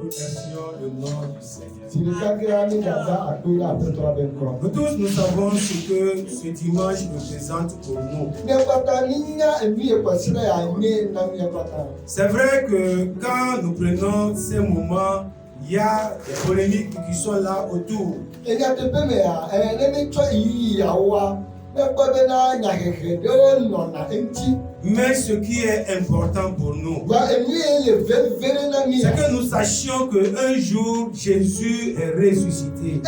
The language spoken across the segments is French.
remercions le nom du Seigneur. Nous Nous tous, nous savons ce que ce dimanche représente pour nous. C'est vrai que quand nous prenons ces moments, il y a des polémiques qui sont là autour. Mais ce qui est important pour nous, c'est que nous sachions qu'un jour, Jésus est ressuscité.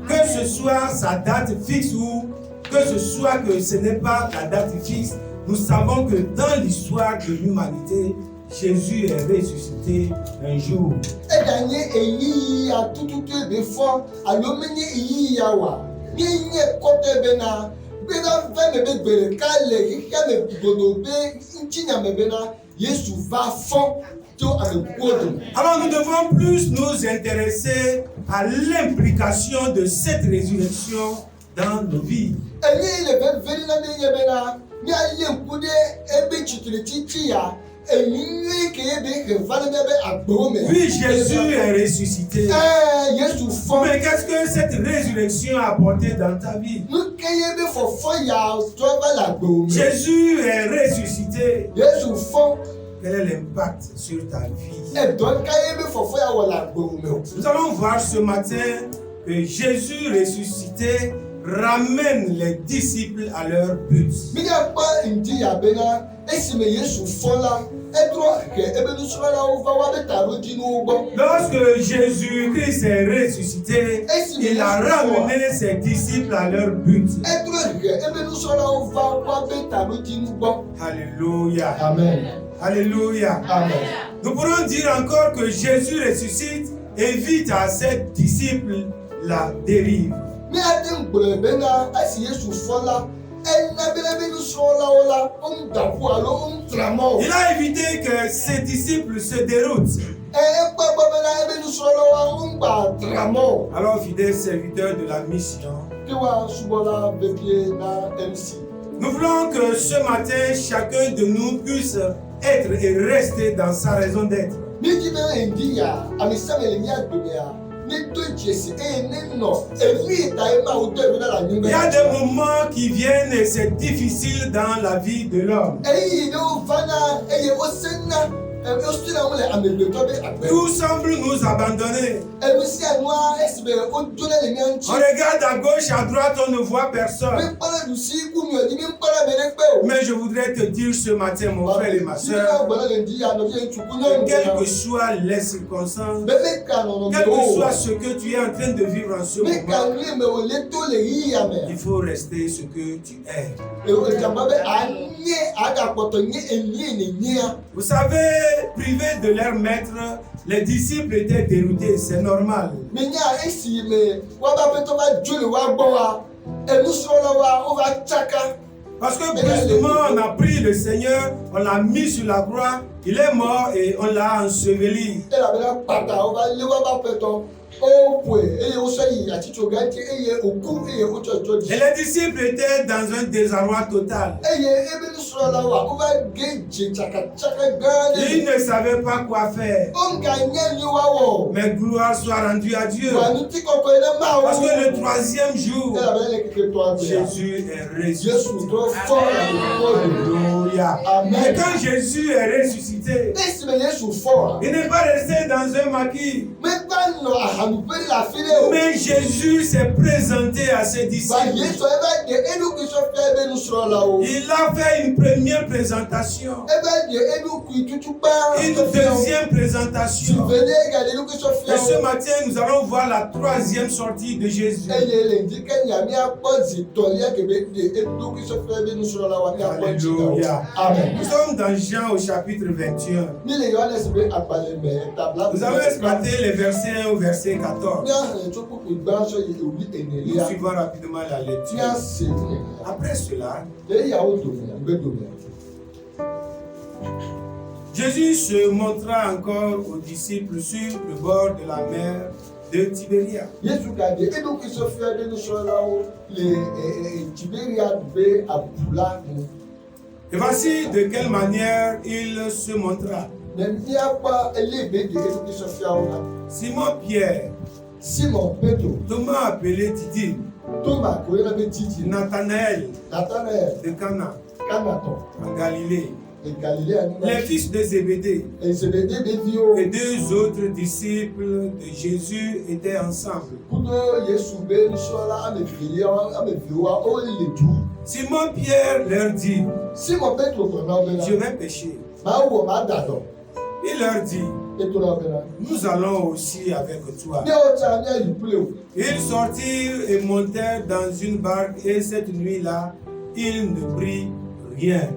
Que ce soit sa date fixe ou que ce soit que ce n'est pas la date fixe, nous savons que dans l'histoire de l'humanité, Jésus est ressuscité un jour. Alors nous devons plus nous intéresser à l'implication de cette résurrection dans nos vies. Oui, Jésus est ressuscité. Mais qu'est-ce que cette résurrection a apporté dans ta vie? Jésus est ressuscité. Quel est l'impact sur ta vie? Nous allons voir ce matin que Jésus ressuscité ramène les disciples à leur but. Lorsque Jésus-Christ est ressuscité, il a ramené ses disciples à leur but. Alléluia. Amen. Alléluia. Amen. Nous pourrons dire encore que Jésus ressuscite évite à ses disciples la dérive. Il a évité que ses disciples se déroutent. Alors, fidèles serviteurs de la mission, nous voulons que ce matin, chacun de nous puisse être et rester dans sa raison d'être. Il y a des moments qui viennent et c'est difficile dans la vie de l'homme. Tout semble nous abandonner. On regarde à gauche, à droite, on ne voit personne. Mais je voudrais te dire ce matin, mon frère et ma soeur, quelles que soient les circonstances, quel que soit ce que tu es en train de vivre en ce moment, il faut rester ce que tu es. Vous savez, privés de leur maître, les disciples étaient déroutés, c'est normal. Parce que brusquement, on a pris le Seigneur, on l'a mis sur la croix, il est mort et on l'a enseveli. Et les disciples étaient dans un désarroi total. Ils ne savaient pas quoi faire. Mais gloire soit rendue à Dieu. Parce que le troisième jour, Jésus est ressuscité. Alléluia. Et quand Jésus est ressuscité, il n'est pas resté dans un maquis. Mais Jésus s'est présenté à ses disciples. Il a fait une première présentation. Une deuxième présentation. Et ce matin, nous allons voir la troisième sortie de Jésus. Alléluia. Amen. Nous sommes dans Jean au chapitre 21. Nous allons exploiter les versets 1 au verset 14. Nous suivons rapidement la lecture. Après cela, Jésus se montra encore aux disciples sur le bord de la mer de Tibériade. Et voici de quelle manière il se montra. Simon Pierre, Simon Pedro, Thomas appelé Didyme, Thomas Nathanaël de Cana, en Galilée, les fils de Zébédée et 2 autres disciples de Jésus étaient ensemble. Simon Pierre leur dit, je vais pêcher. Il leur dit, nous allons aussi avec toi. Ils sortirent et montèrent dans une barque et cette nuit-là, ils ne prirent rien.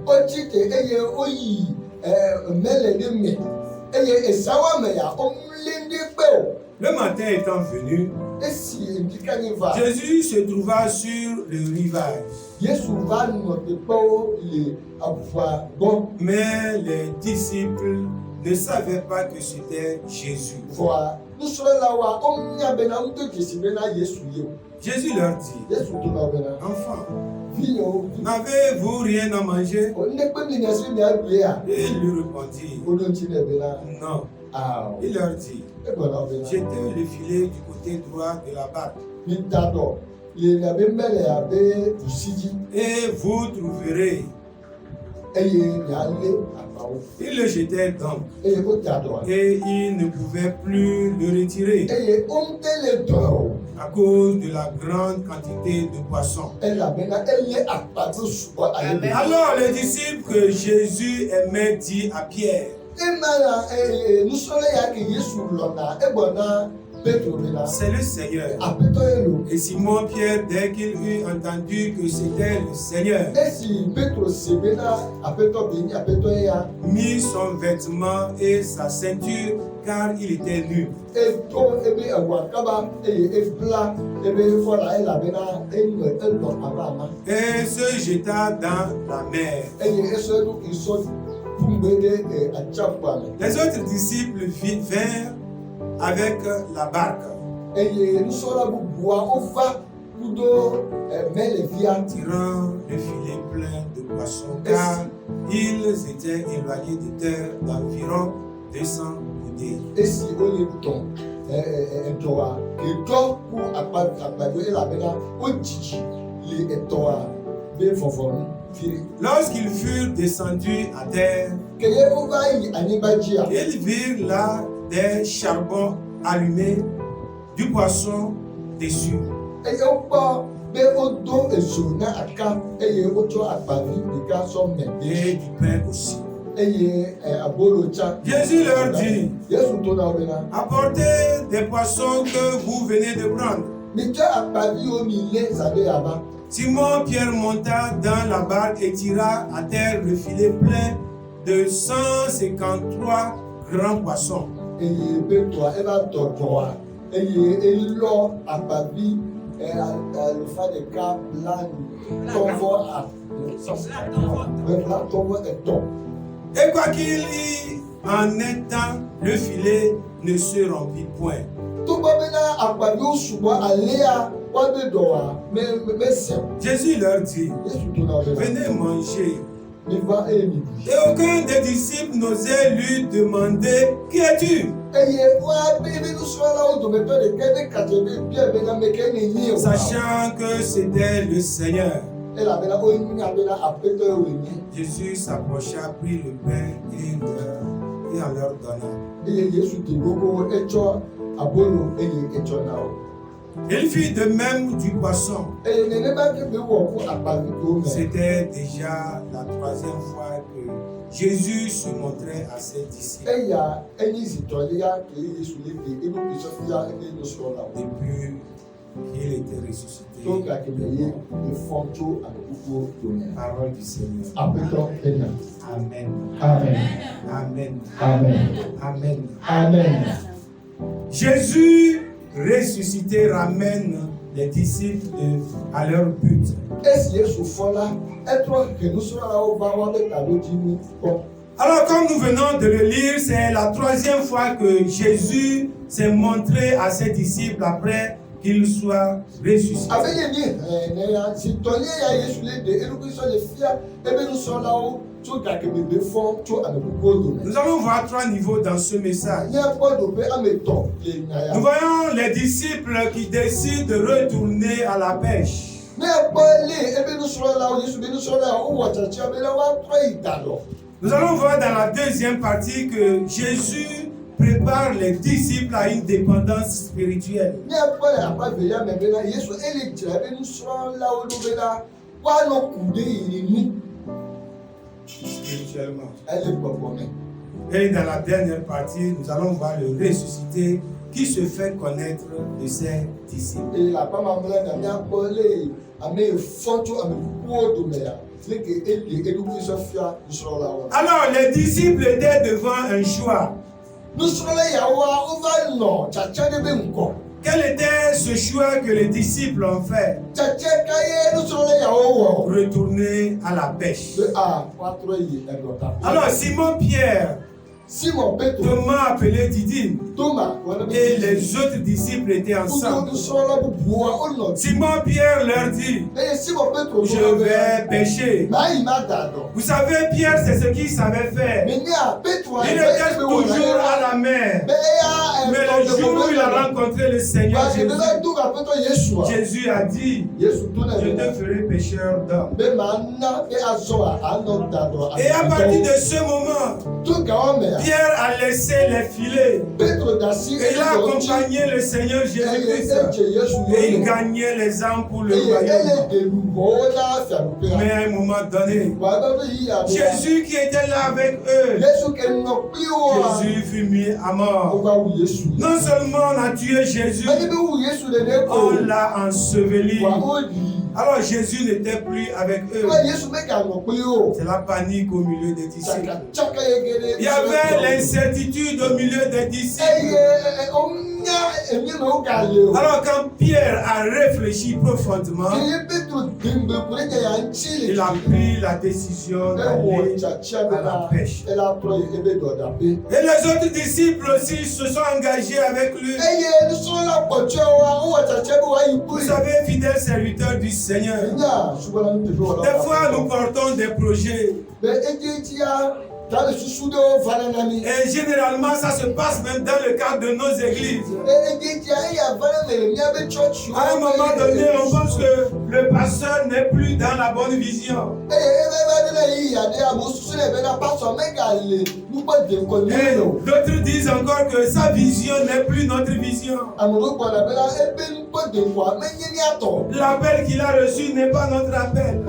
Le matin étant venu, Jésus se trouva sur le rivage. Mais les disciples ne savaient pas que c'était Jésus. Jésus leur dit, enfants, n'avez-vous rien à manger? Il lui répondit, non. Il leur dit, jetez le filet du côté droit de la barque et vous trouverez. Ils le jetaient donc et ils ne pouvaient plus le retirer à cause de la grande quantité de poissons. Alors les disciples que Jésus aimait dit à Pierre, c'est le Seigneur. Et Simon Pierre, dès qu'il eut entendu que c'était le Seigneur, mit son vêtement et sa ceinture, car il était nu. Et se jeta dans la mer. Les autres disciples vinrent avec la barque, tirant le filet plein de poissons, car ils étaient éloignés de terre d'environ 200 bouteilles. Lorsqu'ils furent descendus à terre, ils virent là des charbons allumés, du poisson dessus. Et du pain aussi. Jésus leur dit, apportez des poissons que vous venez de prendre. Simon Pierre monta dans la barque et tira à terre le filet plein de 153 grands poissons. Et quoi qu'il y en ait tant, le filet ne se remplit point. Jésus leur dit, venez manger. Et aucun des disciples n'osait lui demander, qui es-tu? Sachant que c'était le Seigneur. Jésus s'approcha, prit le pain et en leur donna. Il fit de même du poisson. C'était déjà la 3e fois que Jésus se montrait à ses disciples. Depuis qu'il était ressuscité. Parole du Seigneur. Amen. Amen. Amen. Amen. Amen. Amen. Jésus ressuscité ramène les disciples à leur but. Alors, comme nous venons de le lire, c'est la 3e fois que Jésus s'est montré à ses disciples après qu'il soit ressuscité. Nous allons voir 3 niveaux dans ce message. Nous voyons les disciples qui décident de retourner à la pêche. Nous allons voir dans la deuxième partie que Jésus prépare les disciples à une dépendance spirituelle. Spirituellement. Et dans la dernière partie, nous allons voir le ressuscité qui se fait connaître de ses disciples. Alors, les disciples étaient devant un choix. Quel était ce choix que les disciples ont fait? Retourner à la pêche. Alors, Simon-Pierre, Thomas appelé Didyme, et les autres disciples étaient ensemble. Simon-Pierre leur dit: je vais pêcher. Vous savez, Pierre, c'est ce qu'il savait faire. Il était toujours à la mer. Mais le jour où il a rencontré le Seigneur Jésus a dit: je te ferai pêcheur d'hommes. Et à partir de ce moment, Pierre a laissé les filets et il a accompagné le Seigneur Jésus-Christ et il gagnait les âmes pour le royaume. Mais à un moment donné, Jésus qui était là avec eux, Jésus fut mis à mort. Non seulement on a tué Jésus, on l'a enseveli. Alors Jésus n'était plus avec eux. C'est la panique au milieu des disciples. Il y avait l'incertitude au milieu des disciples. Alors quand Pierre a réfléchi profondément, il a pris la décision d'aller à la pêche. Et les autres disciples aussi se sont engagés avec lui. Vous savez, fidèles serviteurs du Seigneur, des fois nous portons des projets. Et généralement, ça se passe même dans le cadre de nos églises. À un moment donné, on pense que le pasteur n'est plus dans la bonne vision. Et d'autres disent encore que sa vision n'est plus notre vision. L'appel qu'il a reçu n'est pas notre appel.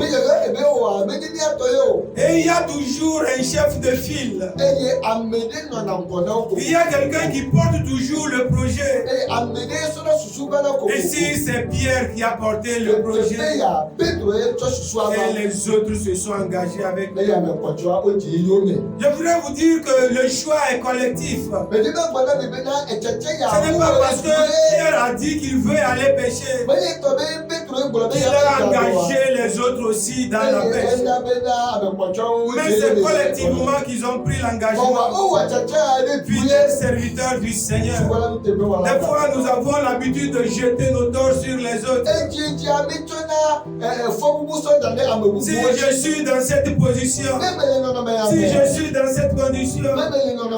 Et il y a toujours un chef de file. Il y a quelqu'un qui porte toujours le projet. Ici, c'est Pierre qui a porté le projet. Et les autres se sont engagés avec lui. Je voudrais vous dire que le choix est collectif. Ce n'est pas parce que Pierre a dit qu'il veut aller pêcher qu'il a engagé les autres aussi dans la pêche. Mais c'est collectivement qu'ils ont pris l'engagement. Fidèles serviteurs du Seigneur. Des fois, nous avons l'habitude de jeter nos torts sur les autres. Si je suis dans cette position, si je suis dans cette condition,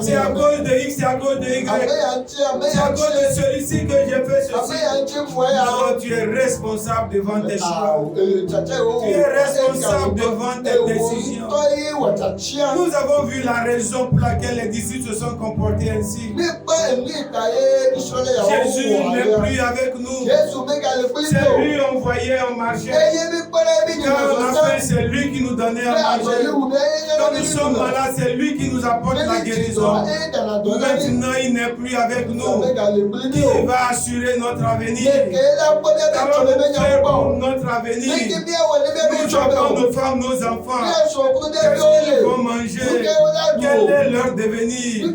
c'est à cause de X, c'est à cause de Y, c'est à cause de celui-ci que j'ai fait ceci. Non, tu es responsable devant tes choix. Tu es responsable devant tes décisions. Nous avons vu la raison pour laquelle les disciples se sont comportés ainsi. Jésus n'est plus avec nous. C'est lui on voyait, on marchait. Quand on a faim, c'est lui qui nous donnait à manger. Quand nous sommes malades, c'est lui qui nous apporte la guérison. Maintenant, il n'est plus avec nous. Qui va assurer notre avenir? Alors nous faisons notre avenir. Nous avons nos femmes, nos enfants. Qu'est-ce qu'ils vont manger? Quel est leur devenir?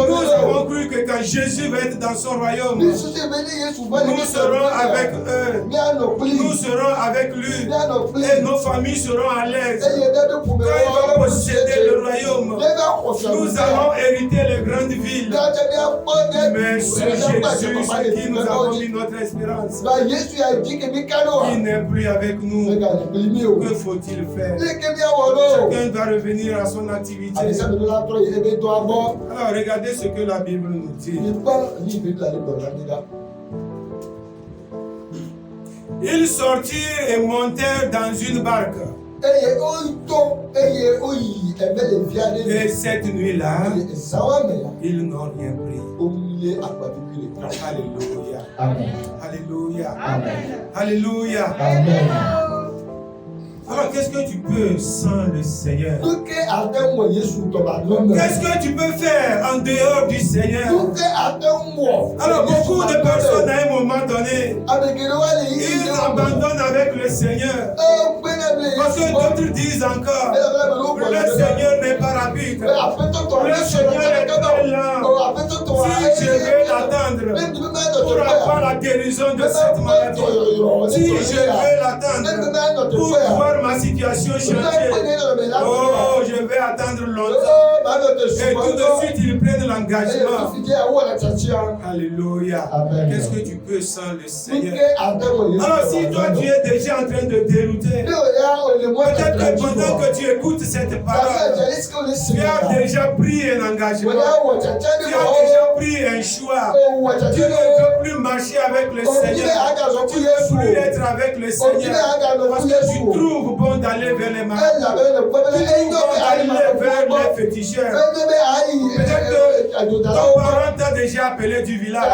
Nous avons cru que quand Jésus va être dans son royaume, nous serons avec eux. Nous serons avec lui. Et nos familles seront à l'aise. Quand il va posséder le royaume, Nous allons hériter les grandes villes. Mais sur Jésus, c'est qui nous avons mis notre espérance. Il n'est plus avec nous. Que faut-il faire? Chacun doit revenir à son activité. Alors regardez ce que la Bible nous dit. Ils sortirent et montèrent dans une barque. Et cette nuit-là, ils n'ont rien pris. Alléluia. Amen. Alléluia. Amen. Alléluia. Amen. Alors, qu'est-ce que tu peux sans le Seigneur? Qu'est-ce que tu peux faire en dehors du Seigneur? Alors, beaucoup de personnes à un moment donné, ils abandonnent avec le Seigneur. Parce que d'autres disent encore, le Seigneur n'est pas rapide. Le Seigneur est très lent. Si je vais l'attendre pour avoir la guérison de cette maladie, si je vais l'attendre pour voir ma situation changer, oh, je vais attendre longtemps. Et tout de suite, ils prennent l'engagement. Alléluia. Qu'est-ce que tu peux sans le Seigneur? Alors, si toi, tu es déjà en train de dérouter, peut-être que pendant que tu écoutes cette parole, tu as déjà pris un engagement. Tu as déjà pris un choix. Tu ne veux plus marcher avec le Seigneur. Tu ne veux plus être avec le Seigneur. Parce que tu trouves bon d'aller vers les malades. Tu trouves bon d'aller vers les féticheurs. Peut-être que ton parent t'a déjà appelé du village.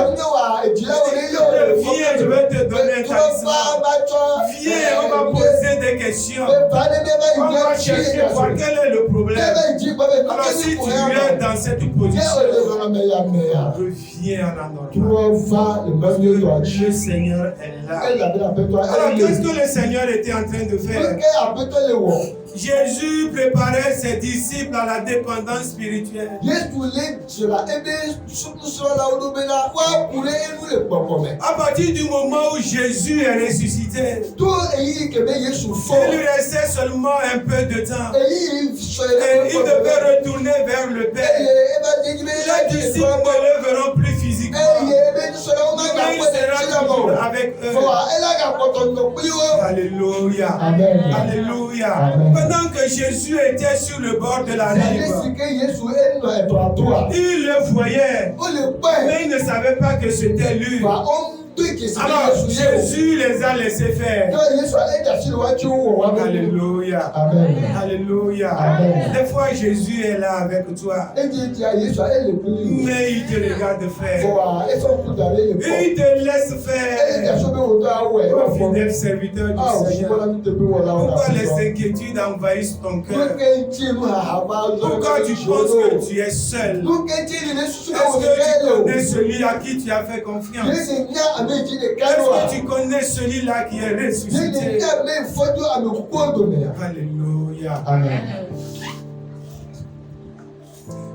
Viens, je vais te donner un talisman. Viens, on va poser des questions. On va chercher à voir quel est le problème. Alors si tu es dans cette position, reviens en anormal. Parce que le Seigneur est là. Alors qu'est-ce que le Seigneur était en train de faire? Jésus préparait ses disciples à la dépendance spirituelle. À partir du moment où Jésus est ressuscité, il lui restait seulement un peu de temps. Et il devait retourner vers le Père. Les disciples ne le verront plus physiquement, mais il sera toujours avec eux. Alléluia. Amen. Alléluia. Amen. Pendant que Jésus était sur le bord de la rive, il le voyait, mais il ne savait pas que c'était lui. Alors Jésus les a laissés faire. Alléluia. Amen. Alléluia. Amen. Des fois Jésus est là avec toi, mais il te regarde faire. Il te laisse faire. Oh, fidèle serviteur du Seigneur, pourquoi les inquiétudes envahissent ton cœur? Pourquoi tu penses que tu es seul? Est-ce que tu connais celui à qui tu as fait confiance? Est-ce que tu connais celui-là qui est ressuscité? Alléluia. Amen.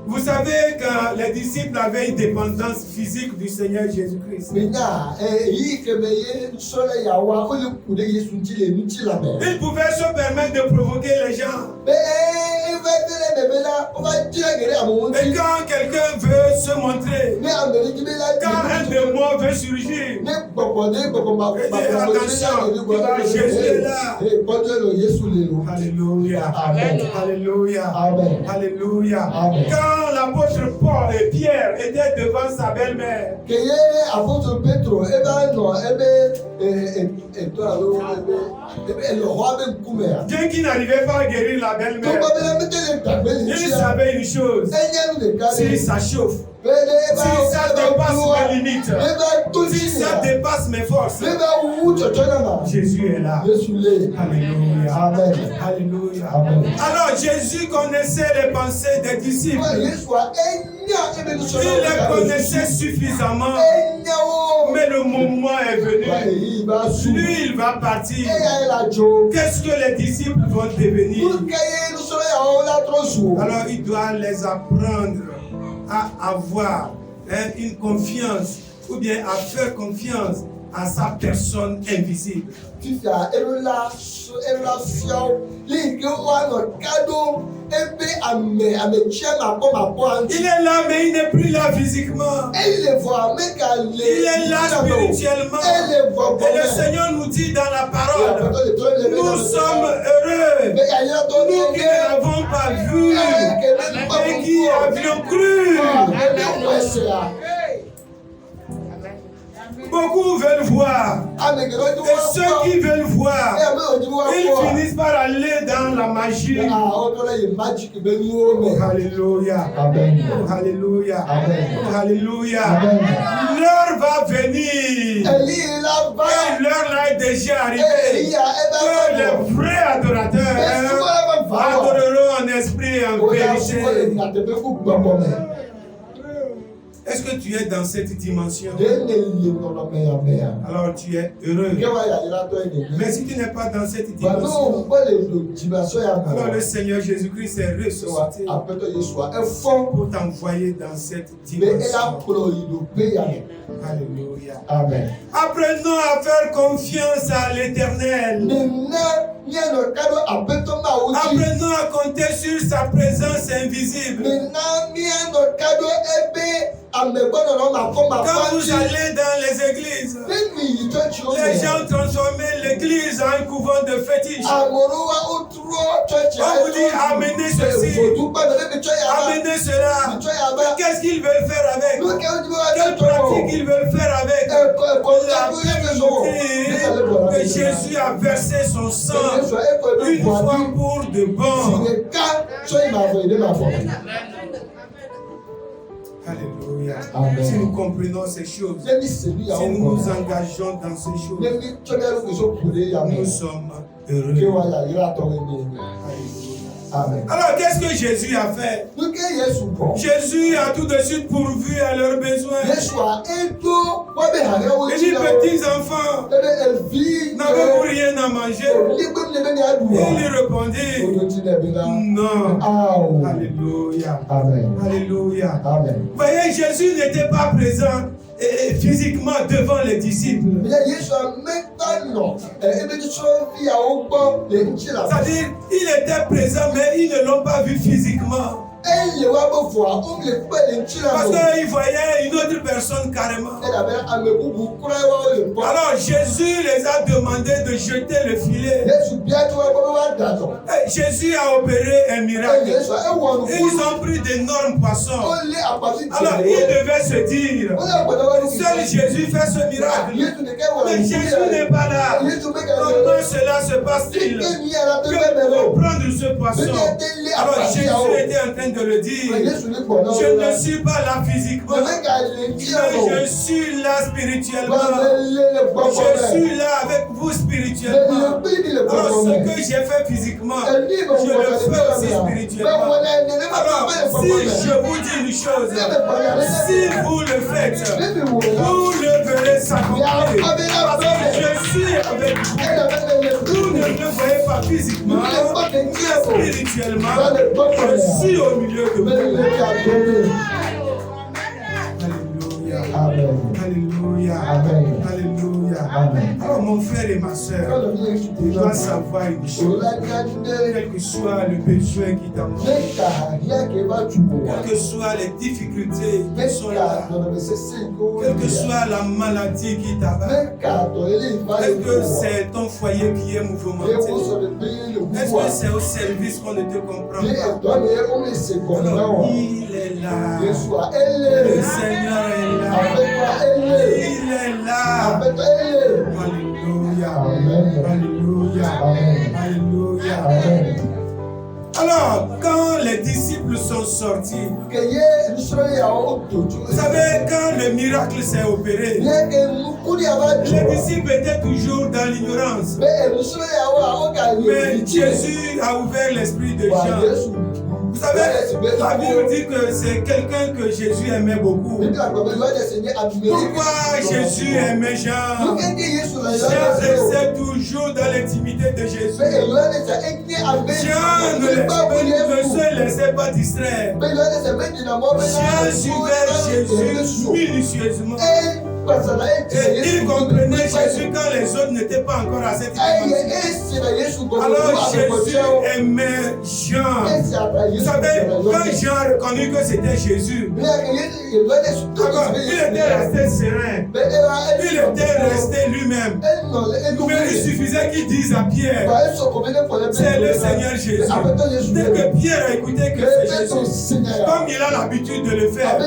Vous savez que les disciples avaient une dépendance physique du Seigneur Jésus-Christ. Ils pouvaient se permettre de provoquer les gens. Et quand quelqu'un veut se montrer, quand un démon veut surgir, attention, Jésus est là. Alléluia. Amen. Alléluia. Amen. Alléluia. Amen. Quand l'apôtre Paul et Pierre étaient devant sa belle-mère, bien qu'il n'arrivait pas à guérir la belle-mère, il savait une chose: si ça chauffe, si ça dépasse mes limites, si ça dépasse mes forces, Jésus est là. Alléluia. Amen. Alléluia. Amen. Alors Jésus connaissait les pensées des disciples. Il les connaissait suffisamment. Mais le moment est venu. Lui, il va partir. Qu'est-ce que les disciples vont devenir? Alors il doit les apprendre à avoir une confiance, ou bien à faire confiance à sa personne invisible. Il est là, mais il n'est plus là physiquement. Il est là spirituellement. Et le Seigneur nous dit dans la parole, nous sommes heureux, nous qui ne l'avons pas vu et qui avions cru. Beaucoup veulent voir. Et ceux qui veulent voir, ils finissent par aller dans la magie. Alléluia. Alléluia. Alléluia. L'heure va venir. Et l'heure là est déjà arrivée. Que les vrais adorateurs adoreront en esprit et en vérité. Est-ce que tu es dans cette dimension? Alors tu es heureux. Mais si tu n'es pas dans cette dimension, alors le Seigneur Jésus-Christ est ressuscité pour t'envoyer dans cette dimension. Alléluia. Amen. Apprenons à faire confiance à l'Éternel. Apprenons à compter sur sa présence invisible. Quand vous allez dans les églises, les gens transforment l'église en un couvent de fétiches. On vous dit amenez ceci, amenez cela. Mais qu'est-ce qu'ils veulent faire avec? Quelle pratique ils veulent faire avec? La Bible nous dit que Jésus a versé son sang une fois pour de bon. Alléluia. Amen. Si nous comprenons ces choses, si nous nous engageons dans ces choses, nous sommes heureux. Amen. Alors, qu'est-ce que Jésus a fait? Jésus a tout de suite pourvu à leurs besoins. Et les petits enfants n'avaient rien à manger. Il lui répondit, non. Alléluia. Amen. Alléluia. Amen. Vous voyez, Jésus n'était pas présent physiquement devant les disciples. C'est-à-dire, il était présent, mais ils ne l'ont pas vu physiquement. Parce qu'il voyait une autre personne carrément. Alors Jésus les a demandé de jeter le filet. Et Jésus a opéré un miracle. Et ils ont pris d'énormes poissons. Alors ils devaient se dire, seul Jésus fait ce miracle. Mais Jésus n'est pas là. Comment cela se passe-t-il? Que pour prendre ce poisson? Alors Jésus était en train de le dire. Je ne suis pas là physiquement, mais je suis là spirituellement. Je suis là avec vous spirituellement. Alors ce que j'ai fait physiquement, je le fais aussi spirituellement. Alors si je vous dis une chose, si vous le faites, vous le verrez s'accomplir. Parce que je suis avec vous. Vous ne me voyez pas physiquement, mais spirituellement, je suis au milieu de vous. Alléluia. Amen. Alléluia. Amen. Alléluia. Amen. Alors mon frère et ma soeur, tu dois savoir une chose. Quel que soit le besoin qui t'envoie, quelles que soient les difficultés qui sont là, quelle que soit la maladie qui t'abat, est-ce que c'est ton foyer qui est mouvementé? Est-ce que c'est au service qu'on ne te comprend pas? Alors, il est là. Le Seigneur est là. Il est là. Alléluia. Alléluia. Alléluia. Alors, quand les disciples sont sortis, vous savez, quand le miracle s'est opéré, les disciples étaient toujours dans l'ignorance. Mais Jésus a ouvert l'esprit de Jean. Vous savez, la Bible dit que c'est quelqu'un que Jésus aimait beaucoup. Pourquoi Jésus aimait Jean? Jean restait toujours dans l'intimité de Jésus. Jean ne se laissait pas distraire. Jean suivait Jésus minutieusement. Et il comprenait Jésus quand les autres n'étaient pas encore à cette dimension. Alors Jésus aimait Jean. Vous savez, quand Jean a reconnu que c'était Jésus, il était resté serein. Il était resté lui-même. Mais il suffisait qu'il dise à Pierre, c'est le Seigneur Jésus. Dès que Pierre a écouté que c'est Jésus, comme il a l'habitude de le faire,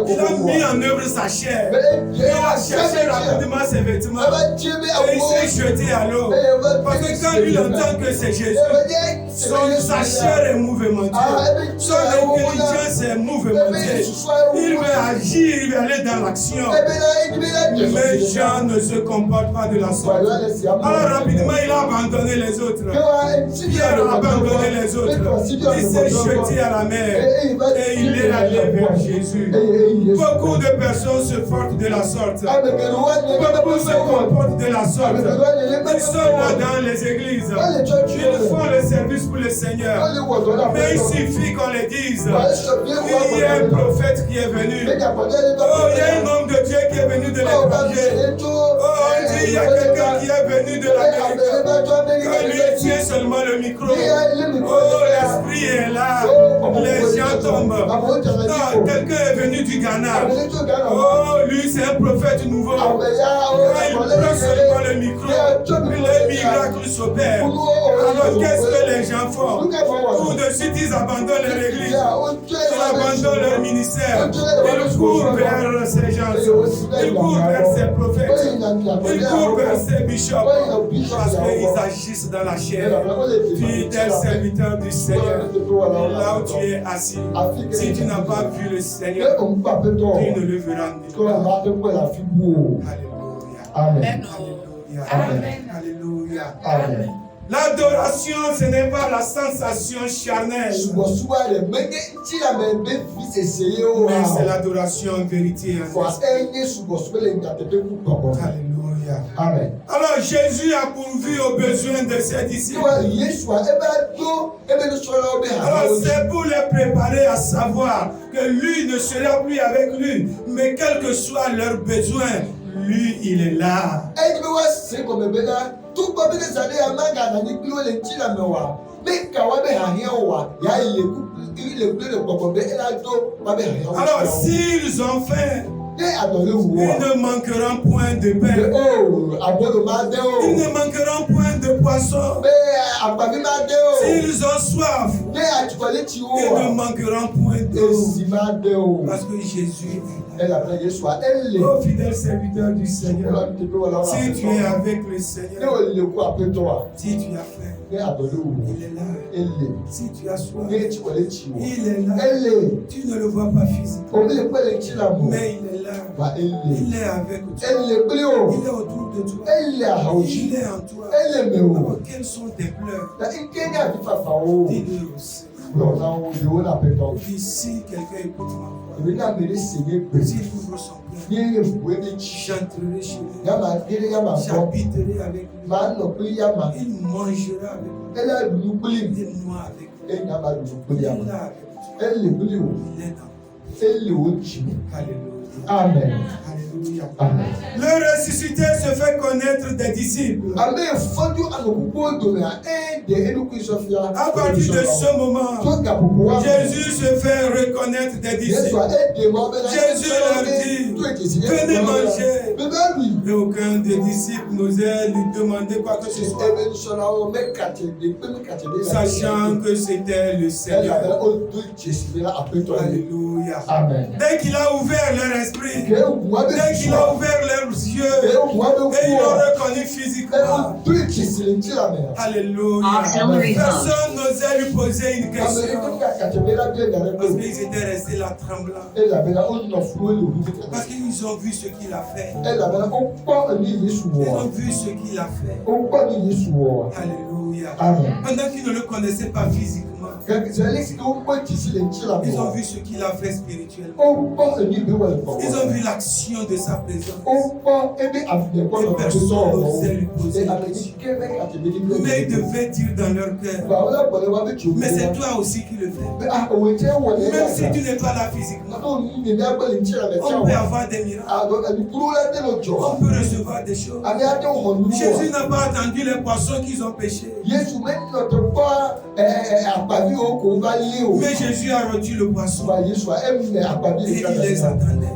il a mis en œuvre sa chair. Il a cherché rapidement ses vêtements et il s'est jeté à l'eau. Parce que quand il entend que c'est Jésus, sa chair est mouvementée, son intelligence est mouvementée. Il veut agir, il veut aller dans l'action. Mais Jean ne se comporte pas de la sorte. Alors rapidement, il a abandonné les autres. Pierre a abandonné les autres. Il s'est jeté à la mer et il est allé vers Jésus. Beaucoup de personnes se portent de la sorte. Beaucoup se comportent de la sorte. Ils sont là dans les églises. Ils font le service pour le Seigneur. Mais il suffit qu'on les dise. Il y a un prophète qui est venu. Oh, il y a un homme de Dieu qui est venu de l'étranger. Oh, on dit il y a quelqu'un qui est venu de l'Amérique. Quand lui tient seulement le micro. Oh, l'esprit est là. Les gens tombent. Non, quelqu'un est venu du Ghana. Oh, lui c'est un prophète nouveau. Quand il prend seulement le micro, les miracles s'opèrent. Alors qu'est-ce que les gens font? Tout de suite ils abandonnent leur église. Ils abandonnent leur ministère. Ils courent vers ces gens. Ils courent vers ces prophètes. Ils courent vers ces bishops. Parce qu'ils agissent dans la chair. Fidèle serviteur du Seigneur, là où tu es assis, si tu n'as pas vu le Seigneur, tu ne le verras nulle part. Alléluia. Amen. Alléluia. Amen. L'adoration, ce n'est pas la sensation charnelle, mais c'est l'adoration en vérité. Alléluia. Amen. Alors Jésus a pourvu aux besoins de ses disciples. Alors c'est pour les préparer à savoir que lui ne sera plus avec lui, mais quel que soit leurs besoins, lui il est là. Alors s'ils ont faim, ils ne manqueront point de pain. Ils ne manqueront point de poisson. S'ils ont soif, ils ne manqueront point d'eau. Parce que Jésus est là. Oh fidèle serviteur du Seigneur, si tu es avec le Seigneur, si tu as faim, il est là. Si tu as soif, il est là. Tu ne le vois pas physiquement, mais il est là. Il est avec toi. Il est autour de toi. Il est en toi. Alors, quels sont tes pleurs? Dis-le aussi. Si quelqu'un écoute ma voix, s'il ouvre son cœur, j'entrerai chez lui, j'habiterai avec lui, il mangera avec lui, il noie avec lui, il est là avec lui, il est dans toi. Alléluia. Amen. Alléluia. Amen. Le ressuscité se fait connaître des disciples. À partir de ce moment, Jésus se fait reconnaître des disciples. Jésus leur dit, venez manger. Mais aucun des disciples n'osait lui demander quoi que ce soit, sachant que c'était le Seigneur. Alléluia. Amen. Dès qu'il a ouvert leur esprit, dès qu'il a ouvert leurs yeux, et ils l'ont reconnu physiquement. Alléluia. Personne n'osait lui poser une question. Parce qu'ils étaient restés là tremblants. Parce qu'ils ont vu ce qu'il a fait. Ils ont vu ce qu'il a fait. Alléluia. Amen. Pendant qu'ils ne le connaissaient pas physiquement, Ils ont vu ce qu'il a fait spirituellement. Ils ont vu l'action de sa présence. Et personne n'osait lui poser la question. Mais ils devaient dire dans leur cœur, mais c'est toi aussi qui le fais. Même si tu n'es pas là physiquement, on peut avoir des miracles. On peut recevoir des choses. Jésus n'a pas attendu les poissons qu'ils ont pêchés. Mais Jésus a reçu le poisson. Et il les attendait.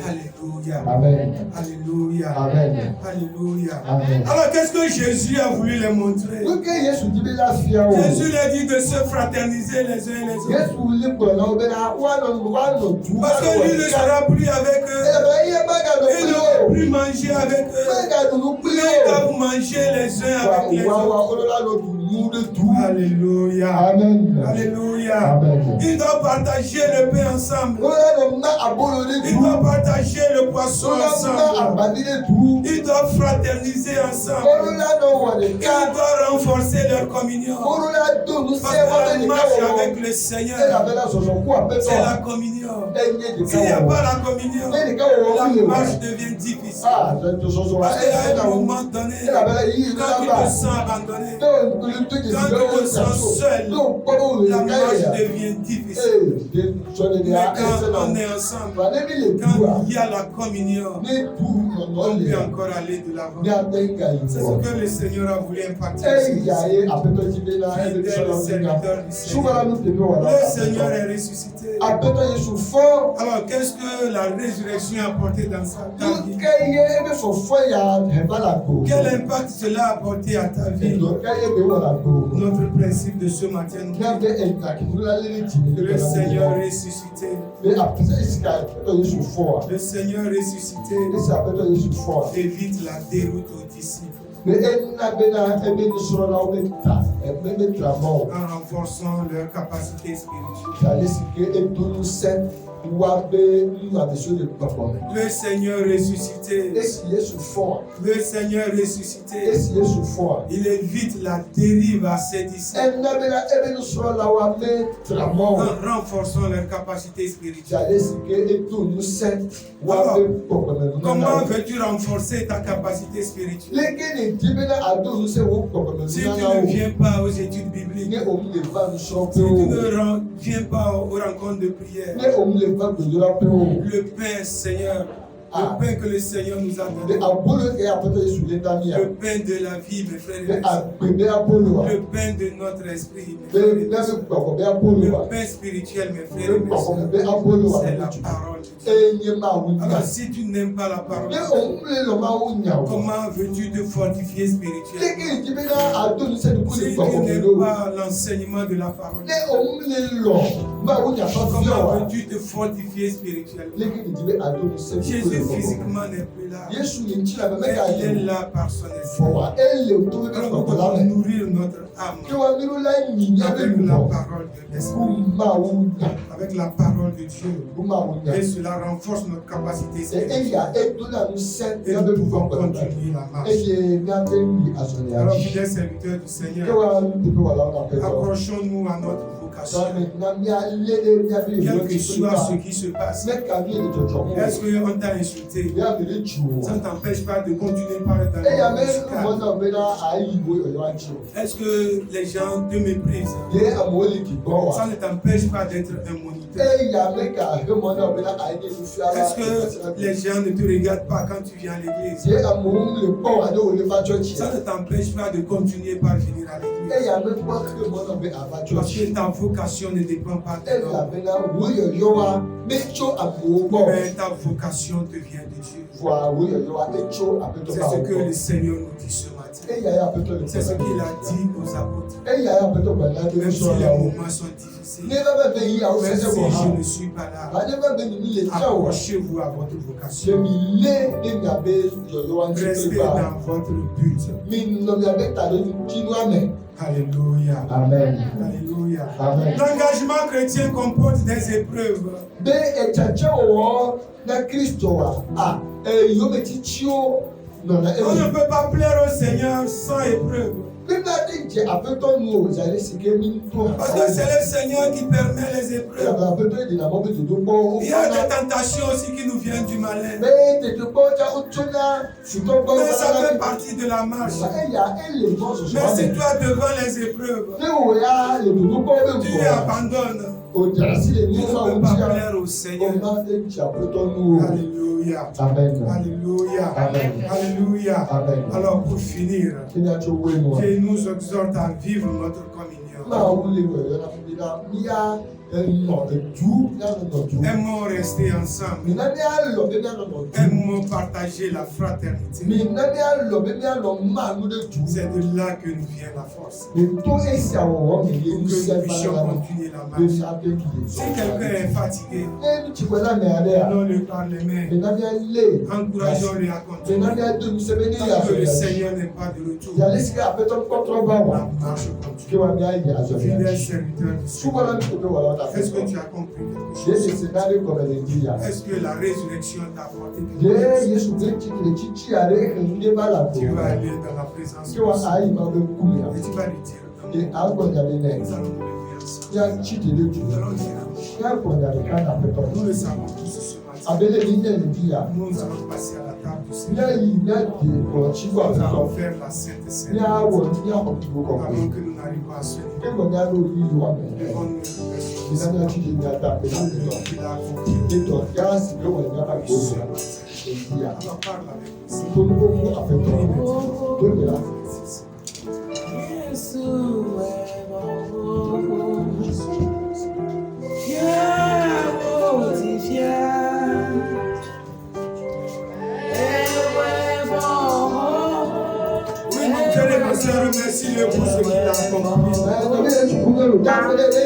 Alléluia. Amen. Alléluia. Amen. Alléluia. Amen. Alors qu'est-ce que Jésus a voulu les montrer? Jésus leur dit de se fraterniser les uns les autres. Parce que lui ne sera plus avec eux. Il ne va plus manger avec eux. Mais il va vous manger les uns avec les autres. Alléluia. Amen. Alléluia. Amen. Ils doivent partager le pain ensemble. Ils doivent partager le poisson ensemble. Ils doivent fraterniser ensemble. Ils doivent renforcer leur communion. Parce que la marche avec le Seigneur, c'est la communion. S'il n'y a pas la communion, la marche devient difficile. Parce qu'à un moment donné, quand tu te sens abandonné, quand tu te sens seul, la marche devient difficile. Mais quand on est ensemble, quand il y a la communion, on peut encore aller de l'avant. C'est ce que le Seigneur a voulu impacter. Le Seigneur est ressuscité. Alors, qu'est-ce que la résurrection a apporté dans sa vie? Quel impact cela a apporté à ta vie? Notre principe de ce matin, le Seigneur ressuscité. Le Seigneur ressuscité évite la déroute aux disciples. En renforçant leur capacité spirituelle. Le Seigneur ressuscité. Le Seigneur ressuscité. Il évite la dérive à ses disciples. En renforçant leur capacité spirituelle. Alors, comment veux-tu renforcer ta capacité spirituelle? Si tu ne viens pas aux études bibliques, si tu ne viens pas aux rencontres de prière, le pain, Seigneur, le pain que le Seigneur nous a donné, le pain de la vie, mes frères et mes sœurs, le pain de notre esprit, mes frères et mes sœurs, le pain spirituel, mes frères et mes sœurs, c'est la parole de Dieu. Alors, si tu n'aimes pas la parole de Dieu, comment veux-tu te fortifier spirituellement? Si tu n'aimes pas l'enseignement de la parole de Dieu, comment veux-tu te fortifier spirituellement? Jésus physiquement n'est plus là, mais il est là par son esprit. Alors nous devons nourrir notre âme avec la parole de l'esprit, avec la parole de Dieu, et cela renforce notre capacité spirituelle et nous pouvons continuer la marche. Alors fidèles serviteurs du Seigneur, accrochons-nous à notre vocation. Quel que soit ce qui se passe, est-ce qu'on t'a insulté? Ça ne t'empêche pas de continuer par le talent musical. Est-ce que les gens te méprisent? Ça ne t'empêche pas d'être un moniteur. Est-ce que les gens ne te regardent pas quand tu viens à l'église? Ça ne t'empêche pas de continuer par venir à l'église. Parce que ta vocation ne dépend pas de l'homme. Mais ta vocation te vient de Dieu. C'est ce que le Seigneur nous dit ce matin. C'est ce qu'il a dit aux apôtres. Même si les moments sont difficiles, même si je ne suis pas là, accrochez-vous à votre vocation. Restez dans votre but. Alléluia. Amen. Alléluia. Amen. L'engagement chrétien comporte des épreuves. On ne peut pas plaire au Seigneur sans épreuve. Parce que c'est le Seigneur qui permet les épreuves. Il y a des tentations aussi qui nous viennent du malin. Mais ça fait partie de la marche. Mais si toi devant les épreuves, tu abandonnes, tu ne peux pas plaire au Seigneur. Alléluia. Amen. Alléluia. Amen. Alléluia. Amen. Alors pour finir, Dieu nous exhorte à vivre notre communion. Aimons rester ensemble. Aimons partager la fraternité. C'est de là que nous vient la force. Pour que nous puissions continuer la marche. Si quelqu'un est fatigué, donnons-le par les mains. Encourageons-le à continuer. Tant que le Seigneur n'est pas de retour, la marche continue. Fidèle serviteur du Seigneur. Est-ce que tu as compris quelque chose? Est-ce que la résurrection t'a apporté quelque chose? Tu vas aller dans la présence de Dieu. Et tu vas lui dire, nous allons nous lever ensemble. Nous allons dire, nous le savons tous ce matin. Nous allons passer à la table du Seigneur. Nous allons faire la Sainte Seine. Avant que nous n'arrivions à ce niveau, devons-nous alors parle avec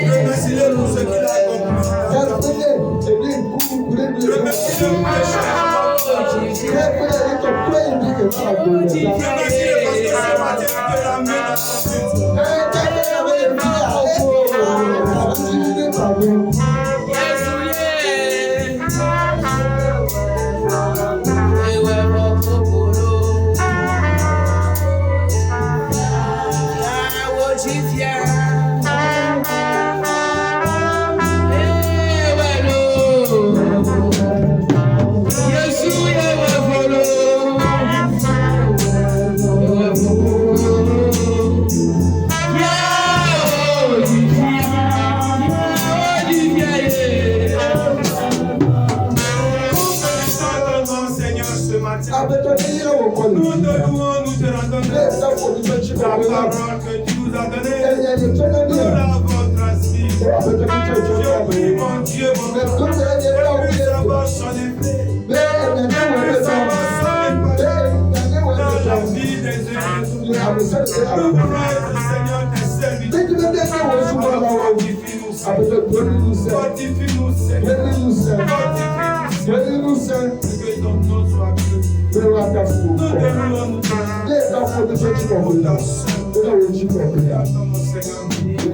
remercie-le pour ce qu'il a accompli. Remercie-le pour ce qu'il a accompli. Remercie-le pour Remercie-le parce que ce matin, tu te ramènes à nous te louons, nous te rendons grâce. La parole que tu nous as donnée, nous l'avons transmise. Je prie mon Dieu, mon Père, que puisse avoir son effet, que puisse avoir son effet dans la vie des élèves. Nous voulons être, Seigneur, tes serviteurs. Fortifie-nous, Seigneur. Fortifie-nous, Seigneur. Que ton nom soit glorifié. Nous te louons, nous te